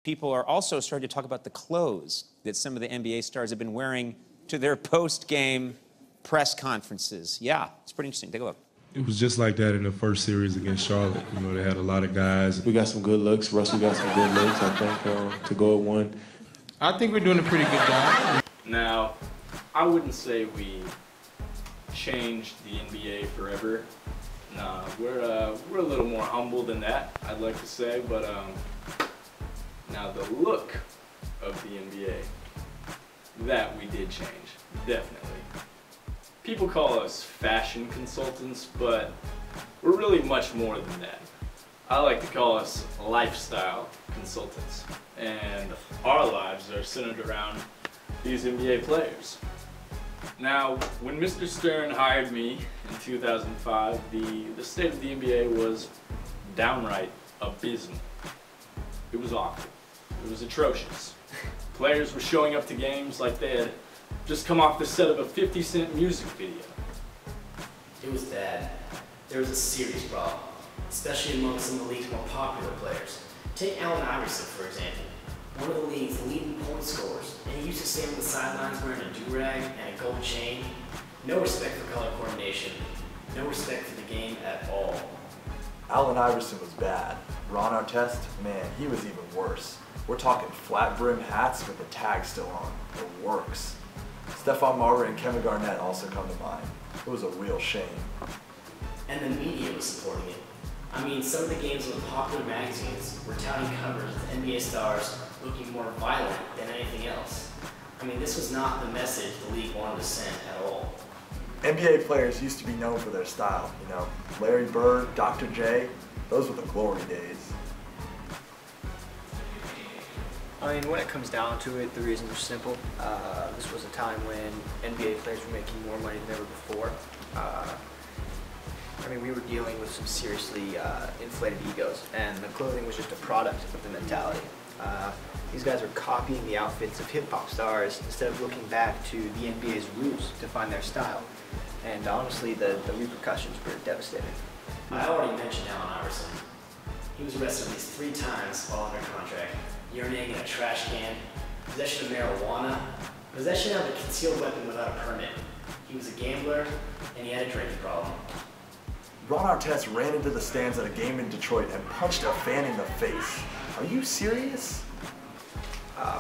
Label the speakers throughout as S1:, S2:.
S1: People are also starting to talk about the clothes that some of the NBA stars have been wearing to their post-game press conferences. Yeah, it's pretty interesting. Take a look.
S2: It was just like that in the first series against Charlotte. You know, they had a lot of guys.
S3: We got some good looks. Russell got some good looks, I think, to go at one.
S4: I think we're doing a pretty good job.
S5: Now, I wouldn't say we changed the NBA forever. Nah, we're a little more humble than that, I'd like to say, but now the look of the NBA, that we did change, definitely. People call us fashion consultants, but we're really much more than that. I like to call us lifestyle consultants, and our lives are centered around these NBA players. Now, when Mr. Stern hired me in 2005, the state of the NBA was downright abysmal. It was awful. It was atrocious. Players were showing up to games like they had just come off the set of a 50 Cent music video.
S6: It was bad. There was a serious problem, especially among some of the league's more popular players. Take Allen Iverson, for example, one of the league's leading point scorers, and he used to stand on the sidelines wearing a do-rag and a gold chain. No respect for color coordination, no respect for the game at all.
S7: Allen Iverson was bad. Ron Artest, man, he was even worse. We're talking flat brim hats with the tag still on. The works. Stephon Marbury and Kevin Garnett also come to mind. It was a real shame.
S6: And the media was supporting it. I mean, some of the games with popular magazines were touting covers with NBA stars looking more violent than anything else. I mean, this was not the message the league wanted to send at all.
S7: NBA players used to be known for their style, you know. Larry Bird, Dr. J, those were the glory days.
S8: I mean, when it comes down to it, the reasons are simple. This was a time when NBA players were making more money than ever before. I mean, we were dealing with some seriously inflated egos, and the clothing was just a product of the mentality. These guys are copying the outfits of hip-hop stars instead of looking back to the NBA's roots to find their style. And honestly, the repercussions were devastating.
S6: I already mentioned Allen Iverson. He was arrested at least 3 times while under contract. Urinating in a trash can, possession of marijuana, possession of a concealed weapon without a permit. He was a gambler, and he had a drinking problem.
S7: Ron Artest ran into the stands at a game in Detroit and punched a fan in the face. Are you serious?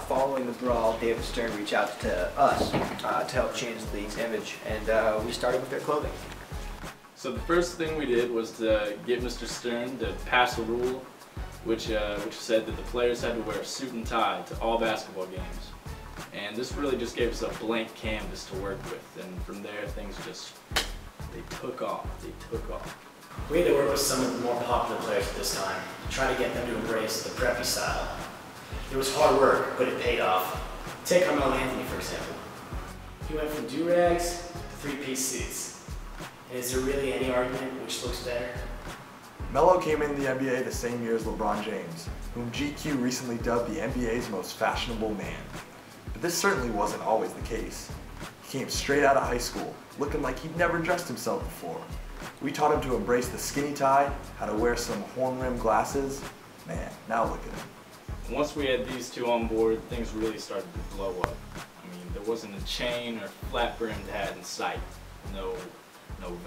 S8: Following the brawl, David Stern reached out to us to help change the league's image, and we started with their clothing.
S5: So the first thing we did was to get Mr. Stern to pass a rule which said that the players had to wear a suit and tie to all basketball games. And this really just gave us a blank canvas to work with, and from there things just, they took off.
S6: We had to work with some of the more popular players at this time to try to get them to embrace the preppy style. It was hard work, but it paid off. Take Carmelo Anthony, for example. He went from do-rags to 3-piece suits. And is there really any argument which looks better?
S7: Melo came in the NBA the same year as LeBron James, whom GQ recently dubbed the NBA's most fashionable man. But this certainly wasn't always the case. He came straight out of high school, looking like he'd never dressed himself before. We taught him to embrace the skinny tie, how to wear some horn-rimmed glasses. Man, now look at him.
S5: Once we had these two on board, things really started to blow up. I mean, there wasn't a chain or flat-brimmed hat in sight. No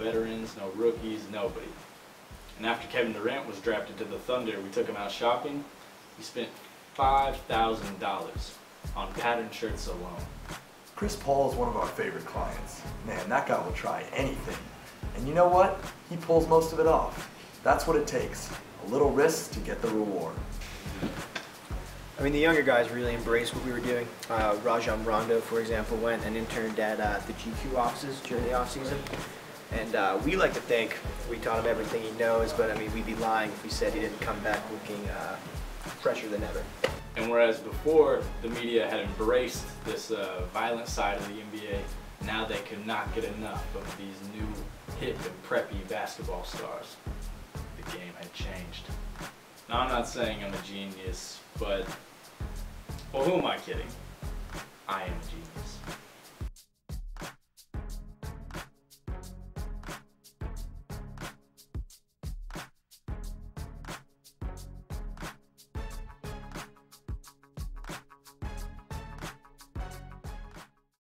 S5: veterans, no rookies, nobody. And after Kevin Durant was drafted to the Thunder, we took him out shopping. We spent $5,000 on patterned shirts alone.
S7: Chris Paul is one of our favorite clients. Man, that guy will try anything. And you know what? He pulls most of it off. That's what it takes. A little risk to get the reward.
S8: I mean, the younger guys really embraced what we were doing. Rajon Rondo, for example, went and interned at the GQ offices during the off-season. And we like to think we taught him everything he knows, but I mean, we'd be lying if we said he didn't come back looking fresher than ever.
S5: And whereas before the media had embraced this violent side of the NBA, now they could not get enough of these new hip and preppy basketball stars. The game had changed. Now, I'm not saying I'm a genius, but, well, who am I kidding? I am a genius.